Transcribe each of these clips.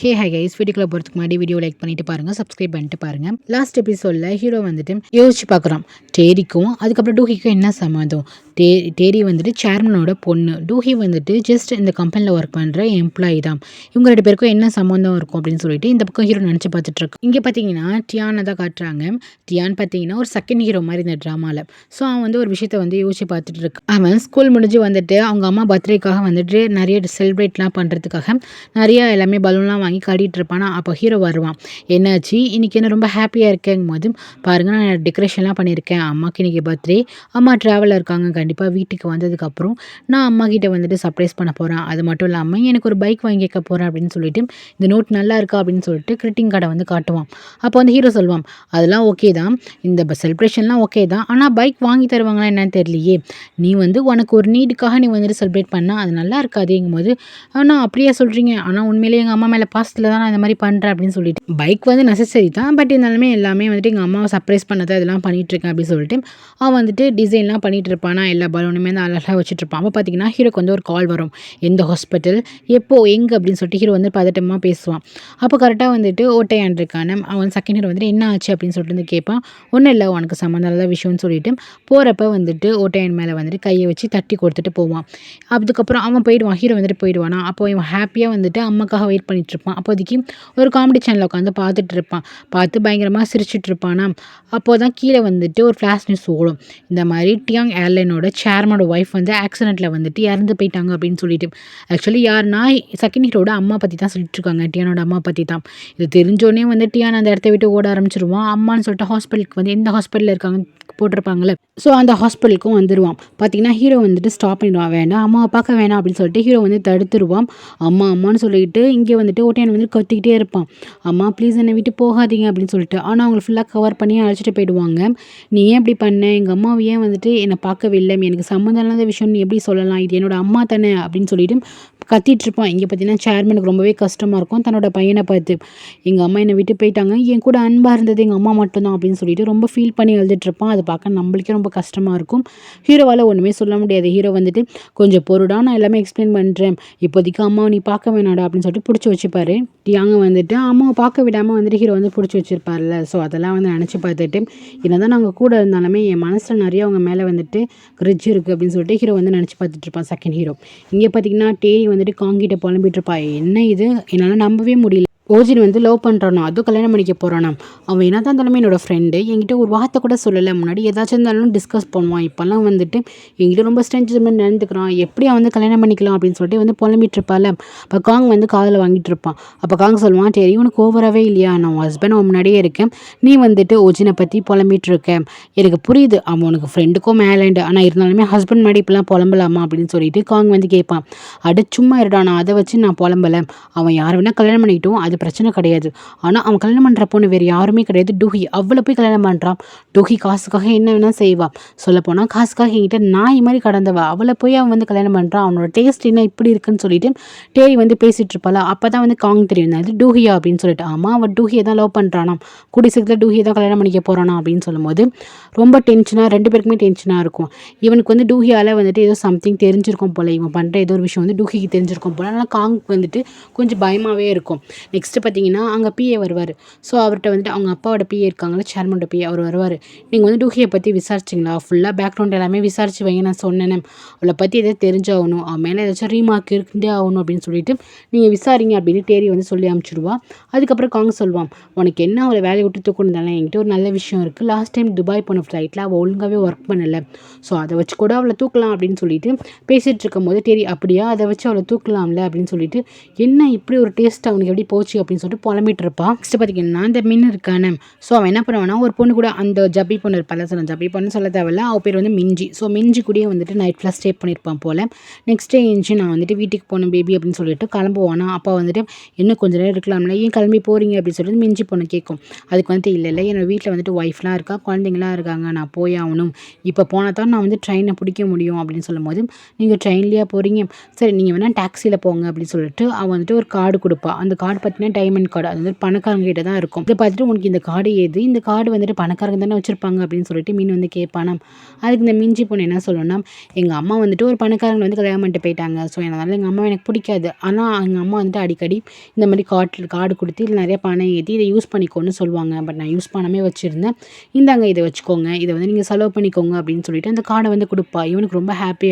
Hi guys, வீடியோக்குள்ள போகிறதுக்கு முன்னாடி வீடியோ லைக் பண்ணிட்டு பாருங்க, சப்ஸ்கிரைப் பண்ணிட்டு பாருங்க. லாஸ்ட் எபிசோட்ல ஹீரோ வந்துட்டு யோசிச்சு பார்க்குறான். டேரிக்கும் அதுக்கப்புறம் டூஹிக்கும் என்ன சம்மந்தம்? டேரி வந்துட்டு சேர்மனோட பொண்ணு, டூஹி வந்துட்டு ஜஸ்ட் இந்த கம்பெனியில் ஒர்க் பண்ணுற எம்ப்ளாயி தான். இவங்க 2 பேருக்கும் என்ன சம்மந்தம் இருக்கும் அப்படின்னு சொல்லிட்டு இந்த பக்கம் ஹீரோ நினச்சி பார்த்துட்டு இருக்கு. இங்கே பார்த்தீங்கன்னா டியானை தான் காட்டுறாங்க. டியான் பார்த்தீங்கன்னா ஒரு செகண்ட் ஹீரோ மாதிரி இந்த ட்ராமாவில். ஸோ அவன் வந்து ஒரு விஷயத்த வந்து யோசிச்சு பார்த்துட்டு இருக்கு. அவன் ஸ்கூல் முடிஞ்சு வந்துட்டு அவங்க அம்மா பர்த்டேக்காக வந்துட்டு நிறைய செலிப்ரேட்லாம் பண்ணுறதுக்காக நிறைய எல்லாமே பலூன்லாம் வாங்கி கட்டிகிட்டு இருப்பானா. அப்போ ஹீரோ வருவான். என்னாச்சு இன்றைக்கி என்ன ரொம்ப ஹாப்பியாக இருக்கேங்கும் போது, பாருங்கள் நான் டெக்கரேஷன்லாம் பண்ணியிருக்கேன், அம்மாவுக்கு இன்றைக்கி பர்த்டே, அம்மா ட்ராவலில் இருக்காங்க, கண்டிப்பாக வீட்டுக்கு வந்ததுக்கப்புறம் நான் அம்மா கிட்டே வந்துட்டு சர்ப்ரைஸ் பண்ண போகிறேன். அது மட்டும் இல்லாமல் எனக்கு ஒரு பைக் வாங்கி வைக்க போகிறேன் அப்படின்னு சொல்லிட்டு, இந்த நோட் நல்லா இருக்கா அப்படின்னு சொல்லிட்டு கிரிட்டிங் கார்டை வந்து காட்டுவான். அப்போ வந்து ஹீரோ சொல்லுவான், அதெல்லாம் ஓகே தான், இந்த செலிப்ரேஷன்லாம் ஓகே தான், ஆனால் பைக் வாங்கி தருவாங்களா என்னன்னு தெரியலையே, நீ வந்து உனக்கு ஒரு நீடுக்காக நீ வந்துட்டு செலிப்ரேட் பண்ணால் அது நல்லா இருக்காதுங்கும் போது, ஆனால் அப்படியே சொல்கிறீங்க, ஆனால் உண்மையிலேயே எங்கள் அம்மா மேலே பாசத்தில் தான் நான் இந்த மாதிரி பண்ணுறேன் அப்படின்னு சொல்லிட்டு, பைக் வந்து நெசசரி தான், பட் இருந்தாலுமே எல்லாமே வந்துட்டு எங்கள் அம்மாவை சர்ப்ரைஸ் பண்ணதை இதெல்லாம் பண்ணிகிட்ருக்கேன் அப்படின்னு சொல்லிட்டு அவன் வந்துட்டு டிசைன்லாம் பண்ணிகிட்டு இருப்பானா, எல்லா பலூனுமே வந்து அழகாக வச்சுட்டு இருப்பான். அப்போ பார்த்தீங்கன்னா ஹீரோக்கு வந்து ஒரு கால் வரும். எந்த ஹாஸ்பிட்டல், எப்போ, எங்கே அப்படின்னு சொல்லிட்டு ஹீரோ வந்து பதட்டமாக பேசுவான். அப்போ கரெக்டாக வந்துட்டு ஓட்டையான் இருக்கான அவன் செகண்ட் ஹீரோ வந்துட்டு என்ன ஆச்சு அப்படின்னு சொல்லிட்டு வந்து கேட்பான். ஒன்றும் இல்லை, உனக்கு சம்மந்தம் இல்லாத விஷயம்னு சொல்லிட்டு போகிறப்ப வந்துட்டு ஓட்டையான் மேலே வந்துட்டு கையை வச்சு தட்டி கொடுத்துட்டு போவான். அதுக்கப்புறம் அவன் போயிடுவான், ஹீரோ வந்துட்டு போயிடுவானா. அப்போ இவன் ஹாப்பியாக வந்துட்டு அம்மாக்காக வெயிட் பண்ணிட்டு இருப்பான். அப்போதைக்கு ஒரு காமெடி சேனலில் உட்காந்து பார்த்துட்டு இருப்பான். பார்த்து பயங்கரமாக சிரிச்சிட்டு இருப்பானா. அப்போ தான் கீழே வந்துட்டு ஒரு ஃப்ளாஷ் நியூஸ் ஓடும். இந்த மாதிரி டியாங் ஏர்லைனோட சேர்மனோட ஒய்ஃப் வந்து ஆக்சிடென்ட்டில் வந்துட்டு இறந்து போயிட்டாங்க அப்படின்னு சொல்லிட்டு. ஆக்சுவலி யாருன்னா செகண்ட் ஹீரோட அம்மா பற்றி தான் சொல்லிட்டு இருக்காங்க, டியானோட அம்மா பற்றி தான். இது தெரிஞ்சோடனே வந்து டியான் அந்த இடத்த விட்டு ஓட ஆரம்பிச்சிருவான். அம்மான்னு சொல்லிட்டு ஹாஸ்பிட்டலுக்கு வந்து எந்த ஹாஸ்பிட்டலில் இருக்காங்க போட்டிருப்பாங்களே, ஸோ அந்த ஹாஸ்பிட்டலுக்கும் வந்துடுவான். பார்த்தீங்கன்னா ஹீரோ வந்துட்டு ஸ்டாப் பண்ணிடுவான், வேண்டாம் அம்மாவை பார்க்க வேணாம் அப்படின்னு சொல்லிட்டு ஹீரோ வந்து தடுத்துருவான். அம்மா அம்மான்னு சொல்லிட்டு இங்கே வந்துட்டு ஓட்டையன் வந்து கத்திக்கிட்டே இருப்பான், அம்மா ப்ளீஸ் என்னை விட்டு போகாதீங்க அப்படின்னு சொல்லிட்டு. ஆனால் அவங்களை ஃபுல்லாக கவர் பண்ணி அழைச்சிட்டு போயிடுவாங்க. நீ ஏன் இப்படி பண்ண, எங்கள் அம்மாவை ஏன் வந்துட்டு என்னை பார்க்கவில்லை, எனக்கு சம்மந்தம் இல்லாத விஷயம் நீ எப்படி சொல்லலாம், இது என்னோட அம்மா தானே அப்படின்னு சொல்லிட்டு கத்திட்டு இருப்பான். இங்கே பார்த்தீங்கன்னா சேர்மனுக்கு ரொம்பவே கஷ்டமாக இருக்கும். தன்னோட பையனை பார்த்து, எங்கள் அம்மா என்னை விட்டு போயிட்டாங்க, என் கூட அன்பாக இருந்தது எங்கள் அம்மா மட்டும்தான் அப்படின்னு சொல்லிட்டு ரொம்ப ஃபீல் பண்ணி எழுதிட்டு இருப்பான். அதை பார்க்க நம்மளுக்கே ரொம்ப கஷ்டமாக இருக்கும். ஹீரோவால் ஒன்றுமே சொல்ல முடியாது. ஹீரோ வந்துட்டு கொஞ்சம் பொருடா, நான் எல்லாமே எக்ஸ்பிளைன் பண்ணுறேன், இப்போதைக்கு அம்மாவை நீ பார்க்க வேணாடா அப்படின்னு சொல்லிட்டு பிடிச்சி வச்சுப்பாரு. டியாங்க வந்துட்டு அம்மாவை பார்க்க விடாமல் வந்துட்டு ஹீரோ வந்து பிடிச்சி வச்சிருப்பார்ல. ஸோ அதெல்லாம் வந்து நினச்சி பார்த்துட்டு, என்னதான் நாங்கள் கூட இருந்தாலுமே என் மனசில் நிறைய அவங்க மேலே வந்துட்டு கிரிட்ஜ் இருக்குது அப்படின்னு சொல்லிட்டு ஹீரோ வந்து நினச்சி பார்த்துட்டு இருப்பான் செகண்ட் ஹீரோ. இங்கே பார்த்தீங்கன்னா டேரி வந்துட்டு காங்கிட்ட புலம்பிட்டு இருப்பா, என்ன இது என்னால் நம்பவே முடியல, ஓஜின் வந்து லவ் பண்ணுறானோ, அதுவும் கல்யாணம் பண்ணிக்க போகிறானா, அவன் என்ன தான் இருந்தாலுமே என்னோட ஃப்ரெண்டு, என்கிட்ட ஒரு வார்த்தை கூட சொல்லலை, முன்னாடி ஏதாச்சும் இருந்தாலும் டிஸ்கஸ் பண்ணுவான், இப்போல்லாம் வந்துட்டு என்கிட்ட ரொம்ப ஸ்ட்ரென்ஜ்மெண்ட் நடந்துக்கிறான், எப்படி அவன் வந்து கல்யாணம் பண்ணிக்கலாம் அப்படின்னு சொல்லிட்டு வந்து புலம்பிட்டு இருப்பாள். அப்போ காங் வந்து காதில் வாங்கிட்டு இருப்பான். அப்போ காங் சொல்லுவான், சரி உனக்கு ஓவராகவே இல்லையா, நான் உன் ஹஸ்பண்ட் அவன் முன்னாடியே இருக்கேன், நீ வந்துட்டு ஓஜினை பற்றி புலம்பிட்டு இருக்கேன், எனக்கு புரியுது அவன் உனக்கு ஃப்ரெண்டுக்கும் மேலேண்டு, ஆனால் இருந்தாலுமே ஹஸ்பண்ட் முன்னாடி இப்பெல்லாம் புலம்பலாமா அப்படின்னு சொல்லிட்டு காங் வந்து கேட்பான். அட சும்மா இருடா, நான் அதை வச்சு நான் புலம்பலை, அவன் யார் வேணால் கல்யாணம் பண்ணிக்கிட்டோம், அது பிரச்சனை கிடையாது, ஆனால் அவன் கல்யாணம் பண்ணுற பொண்ணு வேறு யாருமே கிடையாது, டூஹி, அவ்வளோ போய் கல்யாணம் பண்ணுறான். டூஹி காசுக்காக என்ன வேணால் செய்வாள், சொல்லப்போனால் காசுக்காக என்கிட்ட நாய் மாதிரி கடந்தவா, அவளை போய் அவன் வந்து கல்யாணம் பண்ணுறான், அவனோட டேஸ்ட் என்ன இப்படி இருக்குன்னு சொல்லிட்டு டேரி வந்து பேசிகிட்டு இருப்பாள். அப்போ தான் வந்து காங் தெரியும், அது டூஹியா அப்படின்னு சொல்லிட்டு. ஆமாம் அவன் டூஹியை தான் லவ் பண்ணுறானா, கூடி சீக்கிரத்தில் டூஹியை தான் கல்யாணம் பண்ணிக்க போகிறானா அப்படின்னு சொல்லும்போது ரொம்ப டென்ஷனாக, 2 பேருக்குமே டென்ஷனாக இருக்கும். இவனுக்கு வந்து டூஹியால் வந்துட்டு ஏதோ சம்திங் தெரிஞ்சிருக்கும் போல், இவன் பண்ணுற ஏதோ ஒரு விஷயம் வந்து டூஹிக்கு தெரிஞ்சிருக்கும் போல், அதனால் காங் வந்துட்டு கொஞ்சம் பயமாகவே இருக்கும். நெக்ஸ்ட்டு பார்த்தீங்கன்னா அங்கே பிஏ வருவார். ஸோ அவர்கிட்ட வந்துட்டு அவங்க அப்பாவோட பிஏ இருக்காங்களா, சேர்மனோட பிஏ, அவர் வருவார். நீங்கள் வந்து டூஹியை பற்றி விசாரிச்சிங்களா, ஃபுல்லாக பேக்ரவுண்ட் எல்லாமே விசாரிச்சு வைங்க, நான் சொன்னேன் அவளை பற்றி எதாவது தெரிஞ்சாகணும், அவன் மேலே ஏதாச்சும் ரீமார்க் இருந்தே ஆகணும் அப்படின்னு சொல்லிட்டு நீங்கள் விசாரிங்க அப்படின்னு டேரி வந்து சொல்லி அனுப்பிச்சிடுவா. அதுக்கப்புறம் காங்க சொல்லுவான், உனக்கு என்ன அவளை வேலையை விட்டு தூக்கணும் தானே, என்கிட்ட ஒரு நல்ல விஷயம் இருக்குது, லாஸ்ட் டைம் துபாய் போன ஃப்ளைட்டில் அவள் ஒழுங்காகவே ஒர்க் பண்ணலை, ஸோ அதை வச்சு கூட அவளை தூக்கலாம் அப்படின்னு சொல்லிட்டு பேசிகிட்டு இருக்கும் போது டேரி, அப்படியா அதை வச்சு அவளை தூக்கலாம்ல அப்படின்னு சொல்லிட்டு, என்ன இப்படி ஒரு டேஸ்ட் அவனுக்கு எப்படி போச்சு அப்படின்னு சொல்லிட்டு புலம்பிட்டு இருப்பான். நெக்ஸ்ட் பார்த்தீங்கன்னா அந்த மின் இருக்கானே, ஸோ அவன் என்ன பண்ணுவான்னா ஒரு பொண்ணு கூட, அந்த ஜப்பி பொண்ணு இருப்பாள், சொன்ன ஜப்பி பொண்ணு சொல்ல தேவையில்ல, அவள் பேர் வந்து மிஞ்சி. ஸோ மிஞ்சி கூடயே வந்துட்டு நைட் ஃபுல்லாக ஸ்டே பண்ணியிருப்பான் போல். நெக்ஸ்ட் டே எஞ்சி நான் வந்துட்டு வீட்டுக்கு போகணும் பேபி அப்படின்னு சொல்லிட்டு கிளம்புவானா. அப்போ வந்துட்டு இன்னும் கொஞ்சம் நேரம் இருக்கலாம்ல, ஏன் கிளம்பி போகிறீங்க அப்படின்னு சொல்லிட்டு மிஞ்சி பொண்ணு கேட்கும். அதுக்கு வந்துட்டு இல்லை என்னோட வீட்டில் வந்துட்டு ஒய்ஃப்லாம் இருக்கா, குழந்தைங்களாம் இருக்காங்க, நான் போய் ஆகணும், இப்போ போனால் தான் நான் வந்து ட்ரெயினை பிடிக்க முடியும் அப்படின்னு சொல்லும்போது, நீங்கள் ட்ரெயின்லேயே போகிறீங்க, சரி நீங்கள் வேணால் டாக்ஸியில் போங்க அப்படின்னு சொல்லிட்டு அவன் வந்துட்டு ஒரு கார்டு கொடுப்பா. அந்த கார்டு பற்றின பார்த்தீங்கன்னா டைமண்ட் கார்டு, அது வந்து பணக்காரங்க கிட்ட தான் இருக்கும். இதை பார்த்துட்டு உனக்கு இந்த கார்டு ஏது, இந்த கார்டு வந்துட்டு பணக்காரங்க தானே வச்சிருப்பாங்க அப்படின்னு சொல்லிட்டு மீன் வந்து கேட்பானாம். அதுக்கு இந்த மிஞ்சி பொண்ணு என்ன சொல்லணும்னா, எங்கள் அம்மா வந்துட்டு ஒரு பணக்காரங்க வந்து கல்யாணம் பண்ணிட்டு போயிட்டாங்க. ஸோ அதனால எங்கள் அம்மா எனக்கு பிடிக்காது. ஆனால் எங்கள் அம்மா வந்துட்டு அடிக்கடி இந்த மாதிரி கார்டு கொடுத்து இதில் நிறைய பணம் ஏற்றி இதை யூஸ் பண்ணிக்கோன்னு சொல்லுவாங்க. பட் நான் யூஸ் பண்ணாமே வச்சுருந்தேன். இந்தாங்க இதை வச்சுக்கோங்க, இதை வந்து நீங்கள் செலவு பண்ணிக்கோங்க அப்படின்னு சொல்லிட்டு அந்த கார்டை வந்து கொடுப்பா. இவனுக்கு ரொம்ப ஹாப்பி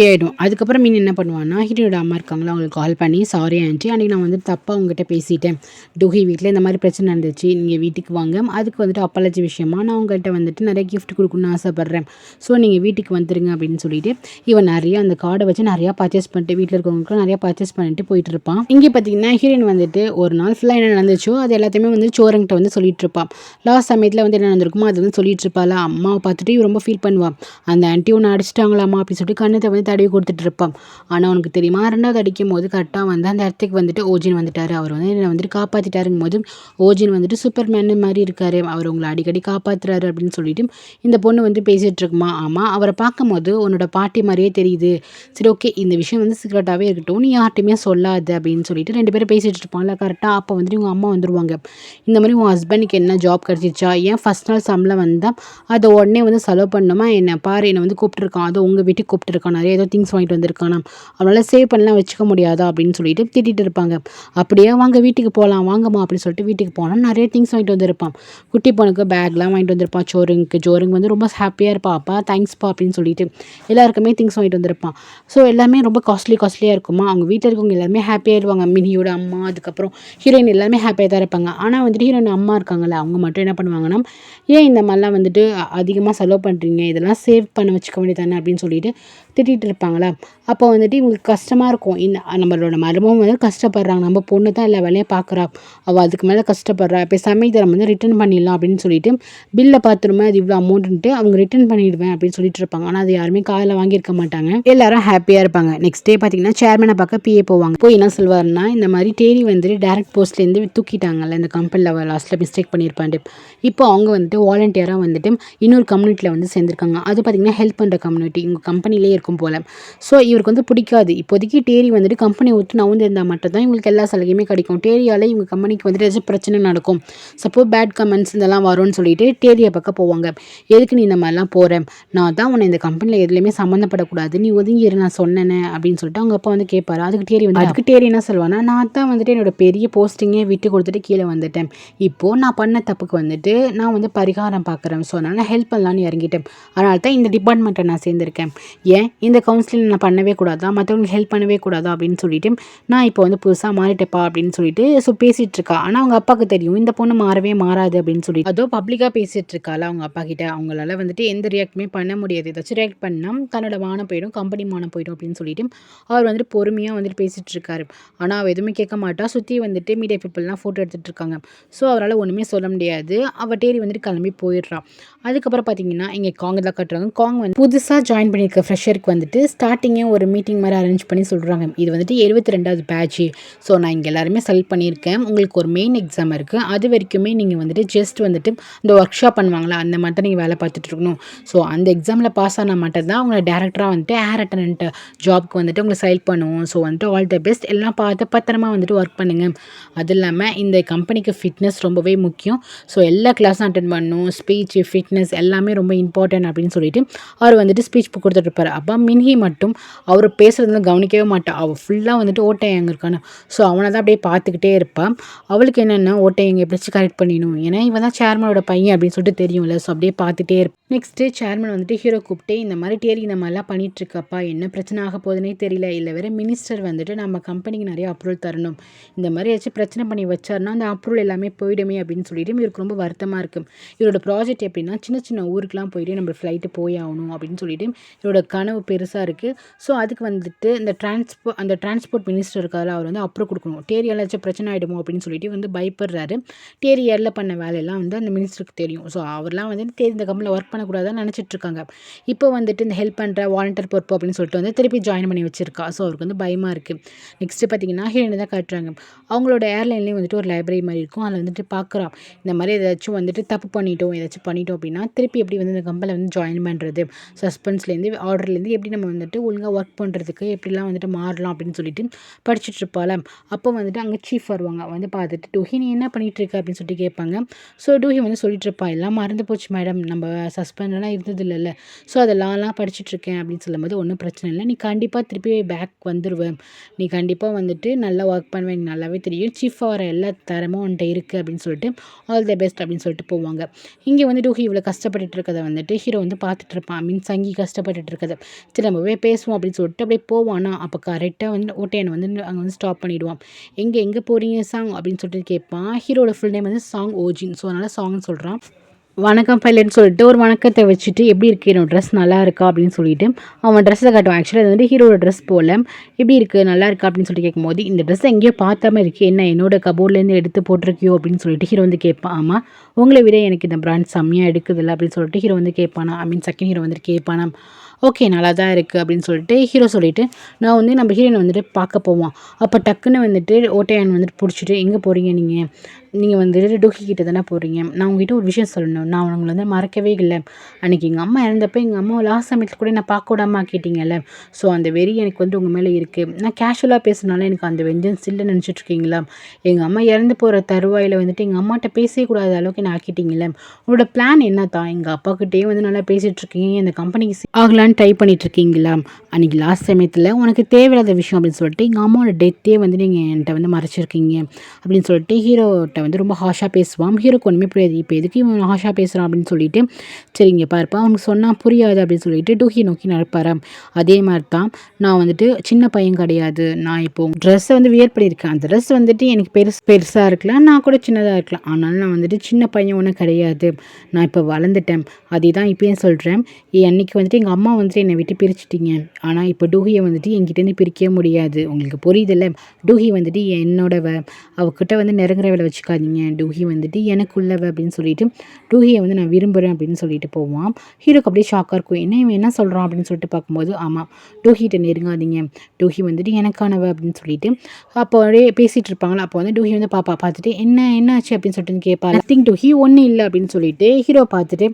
ஆகிடும். அதுக்கப்புறம் மீன் என்ன பண்ணுவான்னா, ஹீரோட அம்மா இருக்காங்களா, அவங்களுக்கு கால் பண்ணி சாரி ஆண்டி, அன்றைக்கி நான் வந்து தப்பாக உங்ககிட்ட பேசிட்டேன். டூஹி வீட்டில் இந்த மாதிரி பிரச்சனை நடந்துச்சு, நீங்கள் வீட்டுக்கு வாங்க, அதுக்கு வந்துட்டு அப்பாலஜி விஷயமா நான் உங்கள்கிட்ட வந்துட்டு நிறைய கிஃப்ட் கொடுக்கணும்னு ஆசைப்பட்றேன். ஸோ நீங்கள் வீட்டுக்கு வந்துருங்க அப்படின்னு சொல்லிட்டு இவன் நிறைய அந்த கார்டை வச்சு நிறையா பர்ச்சேஸ் பண்ணிட்டு வீட்டில் இருக்கவங்களுக்கும் நிறையா பர்ச்சேஸ் பண்ணிட்டு போயிட்டு இருப்பான். இங்கே பார்த்தீங்கன்னா ஹீரோயின் வந்துட்டு ஒரு நாள் ஃபுல்லாக என்ன நடந்துச்சோ அது எல்லாத்தையுமே வந்து சோரங்கிட்ட வந்து சொல்லிட்டு இருப்பான். லாஸ்ட் சமயத்தில் வந்து என்ன நடந்திருக்குமோ அது வந்து சொல்லிட்டு இருப்பாள். அம்மாவை பார்த்துட்டு ரொம்ப ஃபீல் பண்ணுவான். அந்த ஆண்டி ஒன்று அடிச்சிட்டாங்களாம்மா அப்படின்னு சொல்லிட்டு கண்ணத்தை வந்து தடவி கொடுத்துட்டு இருப்பான். ஆனால் உனக்கு தெரியுமா, 2வது அடிக்கும் போது கரெக்டாக வந்து அந்த இடத்துக்கு வந்துட்டு ஓஜின் வந்துட்டார். அவர் வந்து என்னை வந்துட்டு காப்பாற்றிட்டாருங்கும் போது ஓஜின் வந்துட்டு சூப்பர்மேன் மாதிரி இருக்காரு, அவர் உங்களை அடிக்கடி காப்பாற்றுறாரு அப்படின்னு சொல்லிட்டு இந்த பொண்ணு வந்து பேசிகிட்டு இருக்குமா. ஆமாம், அவரை பார்க்கும்போது உன்னோட பாட்டி மாதிரியே தெரியுது. சரி ஓகே, இந்த விஷயம் வந்து சீக்ரெட்டாகவே இருக்கட்டும், நீ யார்ட்டையுமே சொல்லாது அப்படின்னு சொல்லிட்டு 2 பேரும் பேசிகிட்டு இருப்பாங்களா. கரெக்டாக அப்போ வந்துட்டு இவங்க அம்மா வந்துருவாங்க. இந்த மாதிரி உன் ஹஸ்பண்டுக்கு என்ன ஜாப் கிடச்சிச்சா, ஏன் ஃபஸ்ட் நாள் சம்பளம் வந்தால் அதை உடனே வந்து செலவு பண்ணணுமா, என்னை பாரு என்னை வந்து கூப்பிட்டுருக்கான், அதை உங்கள் வீட்டுக்கு கூப்பிட்டுருக்கான், நிறைய ஏதோ திங்ஸ் வாங்கிட்டு வந்திருக்கானா, அவனால் சேவ் பண்ணலாம் வச்சுக்க முடியாதா அப்படின்னு சொல்லிட்டு திட்டிகிட்டு இருப்பாங்க. அப்படியே வாங்க வீட்டுக்கு போகலாம் வாங்கம்மா அப்படின்னு சொல்லிட்டு வீட்டுக்கு போனால் நிறைய திங்ஸ் வாங்கிட்டு வந்திருப்பான். குட்டி பொண்ணுக்கு பேக்லாம் வாங்கிட்டு வந்திருப்பான். ஜோருங்க வந்து ரொம்ப ஹாப்பியாக இருப்பா. அப்பா தேங்க்ஸ்ப்பா அப்படின்னு சொல்லிட்டு எல்லாருக்குமே திங்ஸ் வாங்கிட்டு வந்திருப்பான். ஸோ எல்லாமே ரொம்ப காஸ்ட்லியாக இருக்குமா. அவங்க வீட்டில் இருக்கவங்க எல்லாருமே ஹாப்பியாகிடுவாங்க. மினியோட அம்மா, அதுக்கப்புறம் ஹீரோயின் எல்லாருமே ஹாப்பியாக தான் இருப்பாங்க. ஆனால் வந்துட்டு ஹீரோயின் அம்மா இருக்காங்கல்ல, அவங்க மட்டும் என்ன பண்ணுவாங்கன்னா, ஏன் இந்த மாதிரிலாம் வந்துட்டு அதிகமாக செலவு பண்ணுறீங்க, இதெல்லாம் சேவ் பண்ண வச்சுக்க வேண்டியதானே அப்படின்னு சொல்லிட்டு திட்டிகிட்டு இருப்பாங்களா. அப்போ வந்துட்டு இவங்களுக்கு கஷ்டமாக இருக்கும். நம்மளோட மருமகம் வந்து கஷ்டப்படுறாங்க, நம்ம பொண்ணு தான் எல்லா வேலையும் பார்க்குறா, அவள் அதுக்கு மேலே கஷ்டப்படுறா, இப்போ சமயத்தை நம்ம வந்து ரிட்டர்ன் பண்ணிடலாம் அப்படின்னு சொல்லிட்டு பில்லை பார்த்துருமே அது இவ்வளோ அமௌண்ட்டுன்ட்டு அவங்க ரிட்டர்ன் பண்ணிடுவேன் அப்படின்னு சொல்லிட்டு இருப்பாங்க. ஆனால் அது யாருமே காதில் வாங்கியிருக்க மாட்டாங்க. எல்லாரும் ஹாப்பியாக இருப்பாங்க. நெக்ஸ்ட் டே பார்த்தீங்கன்னா சேர்மனை பார்க்க பிஏ போவாங்க. போய் என்ன சொல்வாருன்னா, இந்த மாதிரி டேரி வந்துட்டு டேரக்ட் போஸ்ட்லேருந்து தூக்கிட்டாங்கல்ல, இந்த கம்பெனியில் லாஸ்ட்டில் மிஸ்டேக் பண்ணியிருப்பாண்டு. இப்போ அவங்க வந்துட்டு வாலண்டியராக வந்துட்டு இன்னொரு கம்யூனிட்டியில் வந்து சேர்ந்துருக்காங்க. அது பார்த்திங்கன்னா ஹெல்ப் பண்ணுற கம்யூனிட்டி இவங்க கம்பெனிலே இருக்கும் போல். ஸோ இவருக்கு வந்து பிடிக்காது. இப்போதைக்கு டேரி வந்துட்டு கம்பெனி விட்டு நவுந்து இருந்தால் மட்டும் தான் இவங்களுக்கு எல்லா சலுகையுமே கிடைக்கும். டேரியால் இவங்க கம்பெனிக்கு வந்துட்டு ஏதாச்சும் பிரச்சனை நடக்கும், சப்போஸ் பேட் கமெண்ட்ஸ் இதெல்லாம் வரும்னு சொல்லிட்டு டேரியை பக்கம் போவாங்க. எதுக்கு நீ இந்த மாதிரிலாம் போகிறேன், நான் தான் உன்னை இந்த கம்பெனியில் எதுலையுமே சம்மந்தப்படக்கூடாது, நீ ஒதுங்கி நான் சொன்னேனே அப்படின்னு சொல்லிட்டு அவங்க அப்பா வந்து கேட்பாரு. அதுக்கு டேரி என்ன சொல்லுவானா, நான் தான் வந்துட்டு என்னோட பெரிய போஸ்டிங்கே விட்டு கொடுத்துட்டு கீழே வந்துட்டேன். இப்போது நான் பண்ண தப்புக்கு வந்துட்டு நான் வந்து பரிகாரம் பார்க்குறேன். ஸோ அதனால் நான் ஹெல்ப் பண்ணலான்னு இறங்கிட்டேன். அதனால தான் இந்த டிபார்ட்மெண்ட்டை நான் சேர்ந்துருக்கேன். ஏன் இந்த கவுன்சிலிங் நான் பண்ணவே கூடாதா, மற்றவங்களுக்கு ஹெல்ப் பண்ணவே கூடாதா அப்படின்னு சொல்லிட்டு நான் இப்போ வந்து புதுசாக மாறிட்டேப்பா அப்படின்னு சொல்லிட்டு பேசிகிட்டு இருக்கா. ஆனால் அவங்க அப்பாவுக்கு தெரியும் இந்த பொண்ணு மாறாது அப்படின்னு சொல்லிட்டு அதோ பப்ளிக்காக பேசிகிட்டு இருக்காள் அவங்க அப்பா கிட்ட. அவங்களால வந்துட்டு எந்த ரியாக்டுமே பண்ண முடியாது. ஏதாச்சும் ரியாக்ட் பண்ணால் தன்னோட மானம் போயிடும், கம்பெனி மானம் போயிடும் அப்படின்னு சொல்லிட்டு அவர் வந்துட்டு பொறுமையாக வந்துட்டு பேசிகிட்டு இருக்காரு. ஆனால் அவள் எதுவுமே கேட்க மாட்டா. சுற்றி வந்துட்டு மீடியா பீப்புளெலாம் ஃபோட்டோ எடுத்துகிட்டு இருக்காங்க. ஸோ அவரால் ஒன்றுமே சொல்ல முடியாது. அவள் டேரி வந்துட்டு கிளம்பி போயிடுறான். அதுக்கப்புறம் பார்த்தீங்கன்னா இங்கே காங் தான் கட்டுறாங்க. காங் வந்து புதுசாக ஜாயின் பண்ணியிருக்க ஃப்ரெஷருக்கு வந்துட்டு ஸ்டார்டிங்கே ஒரு மீட்டிங் மாதிரி அரேஞ்ச் பண்ணி சொல்கிறாங்க. இது வந்துட்டு 72வது பேட்ச். ஸோ நான் இங்கே எல்லாருமே செலக்ட் பண்ணியிருக்கேன். உங்களுக்கு ஒரு மெயின் எக்ஸாம் இருக்குது, அது வரைக்குமே நீங்கள் வந்துட்டு ஜஸ்ட் வந்துட்டு இந்த ஒர்க் ஷாப் பண்ணுவாங்களா அந்த மாதிரி தான் நீங்கள் வேலை பார்த்துட்டு இருக்கணும். ஸோ அந்த எக்ஸாமில் பாஸ் ஆனால் மட்டும் தான் உங்களை டேரக்டராக வந்துட்டு ஏர் அட்டனன்ட் ஜாப்க்கு வந்துட்டு உங்களை செலக்ட் பண்ணுவோம். ஸோ வந்துட்டு ஆல் த பெஸ்ட், எல்லாம் பார்த்து பத்திரமா வந்துட்டு ஒர்க் பண்ணுங்கள். அது இல்லாமல் இந்த கம்பெனிக்கு ஃபிட்னஸ் ரொம்பவே முக்கியம். ஸோ எல்லா கிளாஸும் அட்டென்ட் பண்ணணும். ஸ்பீச், ஃபிட்னஸ் எல்லாமே ரொம்ப இம்பார்ட்டன்ட் அப்படின்னு சொல்லிட்டு அவர் வந்துட்டு ஸ்பீச் கொடுத்துட்டு இருப்பார். அப்போ மின்ஹி மட்டும் அவர் பேசுகிறதுல கவனிக்கவே மாட்டாள். அவள் ஃபுல்லாக வந்துட்டு ஓட்டை எங்கே இருக்கான்னு ஸோ அவனை தான் அப்படியே பார்த்துக்கிட்டே இருப்பாள். அவளுக்கு என்னென்னா ஓட்டை எங்கே எப்படிச்சு கரெக்ட் பண்ணிடணும், ஏன்னா இவன் தான் சேர்மனோட பையன் அப்படின்னு சொல்லிட்டு தெரியும்ல. ஸோ அப்படியே பார்த்துட்டே இருப்பான். நெக்ஸ்ட்டு சேர்மன் வந்துட்டு ஹீரோ கூப்பிட்டு இந்த மாதிரி டேரி இந்த மாதிரிலாம் பண்ணிகிட்ருக்கப்பா, என்ன பிரச்சனை ஆக போகுதுன்னே தெரியல, இல்லை வேறு மினிஸ்டர் வந்துட்டு நம்ம கம்பெனிக்கு நிறைய அப்ரூவல் தரணும், இந்த மாதிரி ஏதாச்சும் பிரச்சனை பண்ணி வச்சாருன்னா அந்த அப்ரூவல் எல்லாமே போயிடுமே அப்படின்னு சொல்லிட்டு இவருக்கு ரொம்ப வருத்தமாக இருக்கும். இவரோட ப்ராஜெக்ட் எப்படின்னா சின்ன சின்ன ஊருக்குலாம் போயிட்டு நம்ம ஃப்ளைட்டு போய் ஆகணும் அப்படின்னு சொல்லிட்டு இவரோட கனவு பெருசாக இருக்குது. ஸோ அதுக்கு வந்துட்டு இந்த டிரான்ஸ்போர்ட் மினிஸ்டர் இருக்காரு, அவர் வந்து அப்ரூவ் கொடுக்கணும். டேரியால் ஏதாச்சும் பிரச்சனை ஆகிடுமோ அப்படின்னு சொல்லிட்டு வந்து பயப்படுறாரு. டேரியாரில் பண்ண வேலையெல்லாம் வந்து அந்த மினிஸ்டருக்கு தெரியும். ஸோ அவர்லாம் வந்து இந்த கம்பெனியில் ஒர்க் பண்ணக்கூடாதுன்னு நினச்சிட்டு இருக்காங்க. இப்போ வந்துட்டு இந்த ஹெல்ப் பண்ணுற வாலண்டியர் பொறுப்பு அப்படின்னு சொல்லிட்டு வந்து திருப்பி ஜாயின் பண்ணி வச்சிருக்கா. ஸோ அவருக்கு வந்து பயமாக இருக்குது. நெக்ஸ்ட்டு பார்த்தீங்கன்னா ஹீரோயினை தான் காட்டுறாங்க. அவங்களோட ஏர்லைன்லேயும் வந்துட்டு ஒரு லைப்ரரி மாதிரி இருக்கும். அதில் வந்துட்டு பார்க்குறா இந்த மாதிரி ஏதாச்சும் வந்துட்டு தப்பு பண்ணிட்டோம் ஏதாச்சும் பண்ணிட்டோம் அப்படின்னா திருப்பி எப்படி வந்து இந்த கம்பெனியில் வந்து ஜாயின் பண்ணுறது, சஸ்பென்ஸ்லேருந்து ஆர்டர்லேருந்து எப்படி நம்ம வந்துட்டு ஒழுங்காக ஒர்க் பண்ணுறதுக்கு எப்படிலாம் வந்துட்டு மாறலாம் அப்படின்னு சொல்லிட்டு படிச்சுட்டு இருப்பாள். அப்போ வந்துட்டு அங்கே சீஃப் வருவாங்க. வந்து பார்த்துட்டு டூஹி நீ என்ன பண்ணிட்டு இருக்க அப்படின்னு சொல்லிட்டு கேட்பாங்க. ஸோ டூஹி வந்து சொல்லிட்டு இருப்பா எல்லாம் மறந்து போச்சு மேடம், நம்ம சஸ்பெண்டெல்லாம் இருந்தது இல்லைல்ல, ஸோ அதெல்லாம் படிச்சுட்டு இருக்கேன் அப்படின்னு சொல்லும்போது ஒன்றும் பிரச்சனை இல்லை, நீ கண்டிப்பாக திருப்பி பேக் வந்துடுவேன், நீ கண்டிப்பாக வந்துட்டு நல்லா ஒர்க் பண்ணுவேன், எனக்கு நல்லாவே தெரியும், சீஃப் ஆகிற எல்லா தரமும் உன்ட்ட இருக்குது அப்படின்னு சொல்லிட்டு ஆல் த பெஸ்ட் அப்படின்னு சொல்லிட்டு போவாங்க. இங்கே வந்து டூஹி இவ்வளோ கஷ்டப்பட்டுட்டு இருக்கதை வந்துட்டு ஹீரோ வந்து பார்த்துட்டு இருப்பான். மீன் சங்கி கஷ்டப்பட்டுட்டு இருக்கதை சரி நம்ம போய் பேசுவோம் அப்படின்னு சொல்லிட்டு அப்படியே போவானா. அப்போ கரெக்டாக வந்து ஓட்டையனை வந்து அங்கே வந்து ஸ்டாப் பண்ணிவிடுவான். எங்கே போகிறீங்க சாங் அப்படின்னு சொல்லிட்டு கேட்பான். ஹீரோட ஃபுல் நேம் வந்து சாங் ஓஜின். ஸோ அதனால் சாங்னு சொல்கிறான். வணக்கம் பைலட்னு சொல்லிட்டு ஒரு வணக்கத்தை வச்சுட்டு எப்படி இருக்கு என்னோட ட்ரெஸ் நல்லா இருக்கா அப்படின்னு சொல்லிட்டு அவன் ட்ரெஸ்ஸை காட்டுவான். ஆக்சுவலாக அது வந்து ஹீரோட ட்ரெஸ் போல் எப்படி இருக்குது நல்லா இருக்கா அப்படின்னு சொல்லிட்டு கேட்கும்போது இந்த ட்ரெஸ் எங்கேயோ பார்த்தாம இருக்கு, என்ன என்னோட கபோர்ட்லேருந்து எடுத்து போட்டிருக்கியோ அப்படின்னு சொல்லிட்டு ஹீரோ வந்து கேட்பான். ஆமாம் உங்களை விட எனக்கு இந்த பிராண்ட் செம்மையாக எடுக்குதில்ல அப்படின்னு சொல்லிட்டு ஹீரோ வந்து கேட்பானா. செகண்ட் ஹீரோ வந்துட்டு கேட்பானா. ஓகே நல்லா தான் இருக்குது அப்படின்னு சொல்லிட்டு ஹீரோ சொல்லிவிட்டு நான் வந்து நம்ம ஹீரோனை வந்துட்டு பார்க்க போவோம். அப்போ டக்குன்னு வந்துட்டு ஓட்டையான் வந்துட்டு பிடிச்சிட்டு எங்கே போகிறீங்க நீங்கள் வந்துட்டு டூஹி கிட்ட தானே போகிறீங்க, நான் உங்ககிட்ட ஒரு விஷயம் சொல்லணும், நான் உங்களை வந்து மறக்கவே இல்லை, அன்றைக்கி எங்கள் அம்மா இறந்தப்போ எங்கள் அம்மாவை லாஸ்ட் சமயத்தில் கூட நான் பார்க்க விடாமல் ஆக்கிட்டீங்கல்ல, ஸோ அந்த வெறி எனக்கு வந்து உங்கள் மேலே இருக்குது, நான் கேஷுவலாக பேசுனால எனக்கு அந்த வெஞ்சன்ஸ் இல்லைன்னு நினச்சிட்ருக்கீங்களா, எங்கள் அம்மா இறந்து போகிற தருவாயில் வந்துட்டு எங்கள் அம்மாட்ட பேசவே கூடாத அளவுக்கு நான் ஆக்கிட்டீங்களே, உங்களோட பிளான் என்ன தான், எங்கள் அப்பாக்கிட்டே வந்து நல்லா பேசிகிட்ருக்கீங்க, இந்த கம்பெனிக்கு ஆகலான்னு ட்ரை பண்ணிகிட்ருக்கீங்களா, அன்றைக்கி லாஸ்ட் சமயத்தில் உனக்கு தேவையில்லாத விஷயம் அப்படின்னு சொல்லிட்டு எங்கள் அம்மாவோட டெத்தே வந்து நீங்கள் என்கிட்ட வந்து மறைச்சிருக்கீங்க அப்படின்னு சொல்லிட்டு ஹீரோட்ட வந்து ரொம்ப ஹாஷாக பேசுவான். ஹீரோக்கு ஒன்றுமே புரியாது, இப்போ எதுக்கு இவன் ஹாஷாக பேசுகிறான் அப்படின்னு சொல்லிட்டு சரிங்க பார்ப்பா அவனுக்கு சொன்னால் புரியாது அப்படின்னு சொல்லிட்டு டூஹி நோக்கி நடப்பார். அதே மாதிரி தான் நான் வந்துட்டு சின்ன பையன் கிடையாது, நான் இப்போ ட்ரெஸ்ஸை வந்து வியர் பண்ணியிருக்கேன், அந்த ட்ரெஸ் வந்துட்டு எனக்கு பெருசாக இருக்கலாம், நான் கூட சின்னதாக இருக்கலாம், ஆனாலும் நான் வந்துட்டு சின்ன பையன் ஒன்றும் கிடையாது, நான் இப்போ வளர்ந்துட்டேன், அதே தான் இப்போயும் சொல்கிறேன், அன்றைக்கி வந்துட்டு எங்கள் அம்மா வந்துட்டு என்னை விட்டு பிரிச்சுட்டிங்க, ஆனால் இப்போ டூஹியை வந்துட்டு என்கிட்டேருந்து பிரிக்கவே முடியாது, உங்களுக்கு புரியுதில்ல, டூஹி வந்துட்டு என்னோடவ, அவகிட்ட வந்து நெருங்குற வேலை வச்சுக்காதீங்க, டூஹி வந்துட்டு எனக்குள்ளவ அப்படின்னு சொல்லிட்டு டூஹியை வந்து நான் விரும்புகிறேன் அப்படின்னு சொல்லிட்டு போவான். ஹீரோக்கு அப்படியே ஷாக்காக இருக்கும், இவன் என்ன சொல்கிறான் அப்படின்னு சொல்லிட்டு பார்க்கும்போது ஆமாம் டூஹிட்ட நெருங்காதீங்க, டூஹி வந்துட்டு எனக்கானவ அப்படின்னு சொல்லிட்டு அப்போ அப்படியே பேசிகிட்டு இருப்பாங்களா. அப்போ வந்து டூஹி வந்து பார்த்துட்டு என்ன ஆச்சு அப்படின்னு சொல்லிட்டு கேட்பா. நத்திங் டூஹி ஒன்றும் இல்லை அப்படின்னு சொல்லிட்டு ஹீரோ பார்த்துட்டு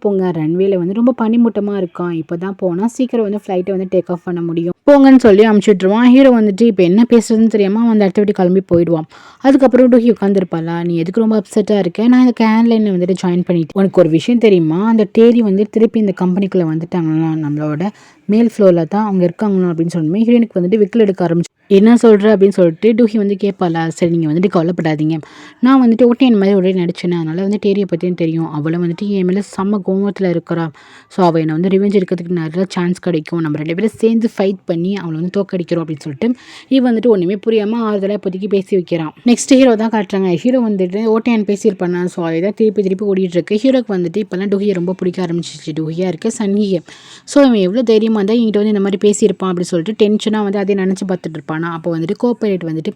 போங்க ரன்வேல வந்து ரொம்ப பனிமூட்டமாக இருக்கான், இப்போ தான் போனால் சீக்கிரம் வந்து ஃப்ளைட்டை வந்து டேக் ஆஃப் பண்ண முடியும், போங்கன்னு சொல்லி அமுச்சுட்ருவான். ஹீரோ வந்துட்டு இப்போ என்ன பேசுறதுன்னு தெரியாமல் அந்த இடத்த விட்டு கிளம்பி போயிடுவான். அதுக்கப்புறம் டூஹி உட்காந்துருப்பாளா, நீ எதுக்கு ரொம்ப அப்செட்டாக இருக்க, நான் இந்த கேன்லைனில் வந்துட்டு ஜாயின் பண்ணிட்டு உனக்கு ஒரு விஷயம் தெரியுமா, அந்த டேரி வந்து திருப்பி இந்த கம்பெனிக்குள்ளே வந்துட்டாங்களா, நம்மளோட மேல் ஃப்ளோரில் தான் அவங்க இருக்காங்களா அப்படின்னு சொன்னோமே ஹீரோனுக்கு வந்துட்டு விக்கல் எடுக்க ஆரம்பிச்சு என்ன சொல்கிற அப்படின்னு சொல்லிட்டு டூஹி வந்து கேட்பாளா. சரி நீங்கள் வந்துட்டு கவலைப்படாதீங்க, நான் வந்துட்டு ஓட்டியன் மாதிரி ஒரே நடிச்சேன், அதனால் வந்து டேரியை பற்றியும் தெரியும், அவளை வந்துட்டு என் மேலே செம்ம கோவத்தில் இருக்கிறா, ஸோ அவள் என்னை வந்து ரிவெஞ்ச் எடுக்கிறதுக்கு நிறைய சான்ஸ் கிடைக்கும், நம்ம 2 பேரும் சேர்ந்து ஃபைட் பண்ணி அவளை வந்து தோக்கடிக்கிறோம் அப்படின்னு சொல்லிட்டு இவன் வந்துட்டு ஒன்றுமே புரியாமல் ஆறுதலாக இப்போதைக்கு பேசி வைக்கிறான். நெக்ஸ்ட் ஹீரோ தான் காட்டுறாங்க. ஹீரோ வந்துட்டு ஓட்டையான் பேசியிருப்பானா, ஸோ அதை தான் திருப்பி ஓடிட்டுருக்கு. ஹீரோக்கு வந்துட்டு இப்போல்லாம் டூஹியை ரொம்ப பிடிக்க ஆரம்பிச்சிச்சு. டூஹியாக இருக்குது சன்னியை, ஸோ அவன் எவ்வளோ தைரியமாக இருந்தால் என்கிட்ட வந்து இந்த மாதிரி பேசியிருப்பான் அப்படின்னு சொல்லிட்டு டென்ஷனாக வந்து அதை நினச்சி பார்த்துட்டு இருப்பானா. அப்போ வந்துட்டு கோஆப்ரேட் வந்துட்டு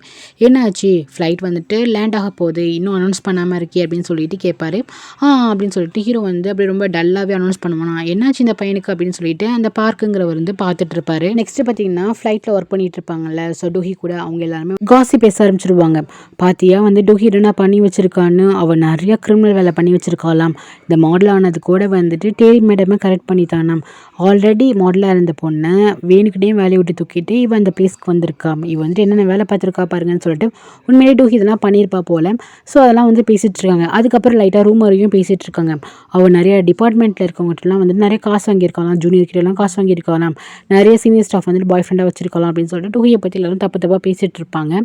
என்னாச்சு, ஃப்ளைட் வந்துட்டு லேண்ட் ஆக போகுது, இன்னும் அனௌன்ஸ் பண்ணாமல் இருக்கே அப்படின்னு சொல்லிட்டு கேட்பாரு. அப்படின்னு சொல்லிட்டு ஹீரோ வந்து அப்படி ரொம்ப டல்லாகவே அனௌன்ஸ் பண்ணுவானா, என்னாச்சு இந்த பையனுக்கு அப்படின்னு சொல்லிட்டு அந்த பார்க்குங்கிறவர் வந்து பார்த்துட்டு இருப்பாரு. நெக்ஸ்ட் பார்த்தீங்கன்னா ஃப்ளைட்டில் ஒர்க் பண்ணிட்டு இருப்பாங்கல்ல, ஸோ டூஹி கூட அவங்க எல்லாருமே காசி பேச ஆரம்பிச்சிருவாங்க. பாத்தியா வந்து டூஹி என்ன பண்ணி வச்சிருக்கான்னு, அவள் நிறைய கிரிமினல் வேலை பண்ணி வச்சிருக்காளாம், இந்த மாடல் ஆனது கூட வந்துட்டு டேரி மேடமே கரெக்ட் பண்ணித்தானாம், ஆல்ரெடி மாடலாக இருந்த பொண்ணை வேணுக்கிட்டே வேலையை விட்டு தூக்கிட்டு இவன் அந்த பிளேஸ்க்கு வந்திருக்கா, இவன் வந்துட்டு என்னென்ன வேலை பார்த்துருக்கா பாருங்கன்னு சொல்லிட்டு உண்மையிலே டூஹி இதெல்லாம் பண்ணியிருப்பா போல. ஸோ அதெல்லாம் வந்து பேசிகிட்டு இருக்காங்க. அதுக்கப்புறம் லைட்டாக ரூம் வரையும் பேசிகிட்டு இருக்காங்க. அவள் நிறைய டிபார்ட்மெண்ட்டில் இருக்கவங்ககிட்டலாம் வந்துட்டு நிறைய காசு வாங்கியிருக்கலாம், ஜூனியர் கிட்டலாம் காசு வாங்கியிருக்கலாம், நிறைய சீனியர் ஸ்டாஃப் வந்துட்டு பாய் ஃப்ரெண்டாக வச்சிருக்கலாம் அப்படின்னு சொல்லிட்டு டூஹியை பற்றி எல்லாரும் தப்பாக பேசிகிட்டு இருப்பாங்க.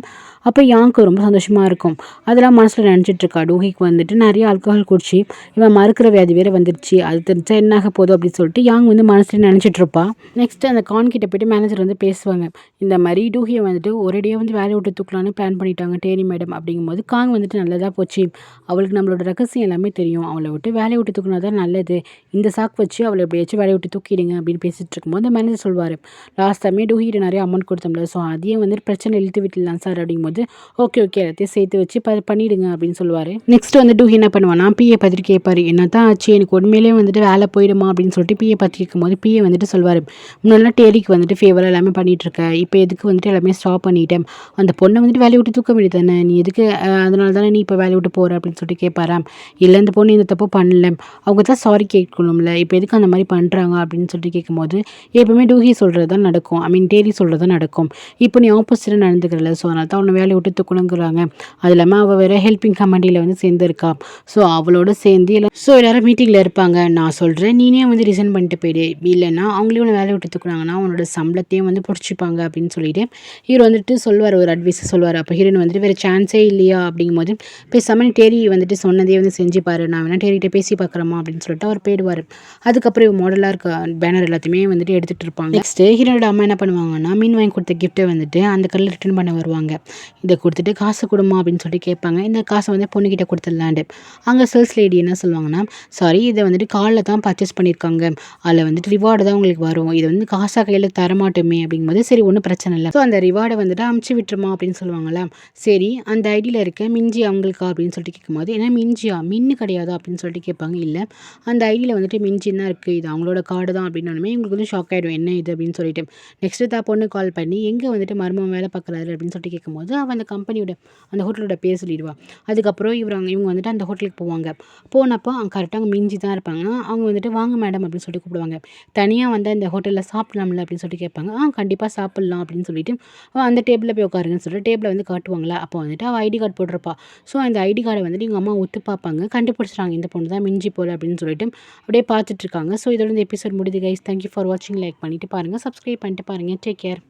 அப்போ யாங்க்கு ரொம்ப சந்தோஷமாக இருக்கும். அதெல்லாம் மனசில் நினச்சிட்டு இருக்கா. டூஹிக்கு வந்துட்டு நிறைய ஆல்கஹால் குடிச்சு இவன் மறுக்கிற வியாதி வேறு வந்துருச்சு, அது தெரிஞ்சா என்னாக போதும் அப்படின்னு சொல்லிட்டு யாங் வந்து மனசில் நினச்சிட்டு இருப்பா. நெக்ஸ்ட் அந்த கிட்ட போய்ட்டு மேனேஜர் வந்து பேசுவாங்க. இந்த மாதிரி டூஹியை வந்துட்டு ஒரேடியாக வந்து வேலையை விட்டு தூக்கலான்னு பிளான் பண்ணிட்டாங்க டேரி மேடம் அப்படிங்கும்போது காங் வந்துட்டு நல்லதாக போச்சு, அவளுக்கு நம்மளோட ரகசியம் எல்லாமே தெரியும், அவளை விட்டு வேலையை விட்டு தூக்கினா தான் நல்லது, இந்த சாக்கு வச்சு அவளை எப்படியாச்சும் வேலையை விட்டு தூக்கிடுங்க அப்படின்னு பேசிகிட்டு இருக்கும்போது அந்த மேனேஜர் சொல்வார், லாஸ்ட் டைமே டூஹிட்ட நிறைய அமௌண்ட் கொடுத்தோம்ல, ஸோ அதையும் வந்துட்டு பிரச்சனை இழுத்து விட்டுலாம் சார் அப்படிங்கும்போது கேட்கும்போது ஓகே எல்லாத்தையும் சேர்த்து வச்சு பண்ணிவிடுங்க அப்படின்னு சொல்லுவார். நெக்ஸ்ட் வந்து டூஹி என்ன பண்ணுவானா பிஏ பார்த்துட்டு கேட்பார், என்ன தான் ஆச்சு எனக்கு உண்மையிலேயே வந்துட்டு வேலை போயிடுமா அப்படின்னு சொல்லிட்டு பிஏ பார்த்து கேட்கும்போது பிஏ வந்துட்டு சொல்வார், முன்னாடிலாம் டேரிக்கு வந்துட்டு ஃபேவராக எல்லாமே பண்ணிகிட்ருக்க, இப்போ எதுக்கு வந்துட்டு எல்லாமே ஸ்டாப் பண்ணிட்டேன், அந்த பொண்ணை வந்துட்டு வேலையை விட்டு தூக்க வேண்டியது தானே, நீ எதுக்கு அதனால தானே நீ இப்போ வேலையை விட்டு போகிற அப்படின்னு சொல்லிட்டு கேட்பாராம். இல்லை இந்த பொண்ணு இந்த தப்பு பண்ணல, அவங்க தான் சாரி கேட்கணும்ல, இப்போ எதுக்கு அந்த மாதிரி பண்ணுறாங்க அப்படின்னு சொல்லிட்டு கேட்கும்போது எப்பவுமே டூஹி சொல்கிறது தான் நடக்கும், ஐ மீன் டேரி சொல்கிறது தான் நடக்கும், இப்போ நீ ஆப்போசிட்டாக நடந்துக்கிறல, ஸோ அதனால தான் அவனை வேலையை விட்டு தூக்கணுங்கிறாங்க, அது இல்லாமல் அவள் வேறு ஹெல்பிங் கமிட்டியில் வந்து சேர்ந்துருக்கா, ஸோ அவளோட சேர்ந்து எல்லாரும் மீட்டிங்கில் இருப்பாங்க, நான் சொல்கிறேன் நீனே வந்து ரிசைன் பண்ணிட்டு போயிடு, இல்லைன்னா அவங்களே உன்னை வேலையை விட்டு தூக்குனாங்கன்னா உன்னோட சம்பளத்தையும் வந்து பிடிச்சிப்பாங்க அப்படின்னு சொல்லிட்டு ஹீரோ வந்துட்டு சொல்லுவார், ஒரு அட்வைஸ் சொல்லுவார். அப்போ ஹீரோயின் வந்துட்டு வேறு சான்ஸே இல்லையா அப்படிங்கும்போது பேசாமல் நீ டேரி வந்துட்டு சொன்னதே வந்து செஞ்சுப்பாரு, நான் வேணா டேரிகிட்ட பேசி பார்க்குறேம்மா அப்படின்னு சொல்லிட்டு அவர் போயிடுவார். அதுக்கப்புறம் இவன் மாடலாக இருக்க பேனர் எல்லாத்தையுமே வந்துட்டு எடுத்துகிட்டு இருப்பாங்க. நெக்ஸ்ட்டு ஹீரோட அம்மா என்ன பண்ணுவாங்கன்னா மீன் வாங்கி கொடுத்த கிஃப்ட்டை வந்துட்டு அந்த கடையில் ரிட்டர்ன் பண்ண வருவாங்க. இதை கொடுத்துட்டு காசு கொடுமா அப்படின்னு சொல்லிட்டு கேட்பாங்க. இந்த காசை வந்து பொண்ணுக்கிட்ட கொடுத்துடலாண்டு. அங்கே சேல்ஸ் லேடி என்ன சொல்லுவாங்கன்னா, சாரி இதை வந்துட்டு காலில் தான் பர்ச்சேஸ் பண்ணியிருக்காங்க, அதில் வந்துட்டு ரிவார்டு தான் உங்களுக்கு வரும், இதை வந்து காசாக கையில் தரமாட்டோமே அப்படிங்கும்போது சரி ஒன்றும் பிரச்சனை இல்லை, ஸோ அந்த ரிவார்டை வந்துட்டு அமுச்சு விட்டுருமா அப்படின்னு சொல்லுவாங்களா. சரி அந்த ஐடியில் இருக்க மிஞ்சி அவங்களுக்கா அப்படின்னு சொல்லிட்டு கேட்கும்போது, ஏன்னா மிஞ்சியா மின்னு கிடையாதா அப்படின்னு சொல்லிட்டு கேட்பாங்க. இல்லை அந்த ஐடியில் வந்துட்டு மிஞ்சி தான் இருக்குது, இது அவங்களோட கார்டு தான் அப்படின்னாலுமே இவங்களுக்கு வந்து ஷாக் ஆகிடும், என்ன இது அப்படின்னு சொல்லிட்டு. நெக்ஸ்ட்டு தான் பொண்ணு கால் பண்ணி எங்கே வந்துட்டு மருமகன் வேலை பார்க்குறாரு அப்படின்னு சொல்லிட்டு கேட்கும்போது அவன் அந்த கம்பெனியோட அந்த ஹோட்டலோட பேர் சொல்லிடுவா. அதுக்கப்புறம் இவங்க வந்துட்டு அந்த ஹோட்டலுக்கு போவாங்க. போனப்போ அவங்க கரெக்டாக அங்கே மிஞ்சி தான் இருப்பாங்க. அவங்க வந்துட்டு வாங்க மேடம் அப்படின்னு சொல்லிட்டு கூப்பிடுவாங்க. தனியாக வந்து அந்த ஹோட்டலில் சாப்பிடலாம்ல அப்படின்னு சொல்லிட்டு கேட்பாங்க. கண்டிப்பாக சாப்பிட்லாம் அப்படின்னு சொல்லிட்டு அந்த டேபிளில் போய் உட்காருங்கன்னு சொல்லிட்டு டேபிளை வந்து காட்டுவாங்களா. அப்போ வந்துட்டு அவள் ஐடி கார்டு போட்டிருப்பா. ஸோ அந்த ஐடி கார்டை வந்துட்டு எங்கள் அம்மா ஒத்து பார்ப்பாங்க, கண்டுபிடிச்சிட்டாங்க இந்த பொண்ணு தான் மிஞ்சி போல் அப்படின்னு சொல்லிட்டு அப்படியே பார்த்துட்ருக்காங்க. ஸோ இதோட இந்த எபிசோட் முடியுது கைஸ். தேங்க்யூ ஃபார் வாட்சிங். லைக் பண்ணிவிட்டு பாருங்கள், சப்ஸ்கிரைப் பண்ணிட்டு பாருங்கள். Take care.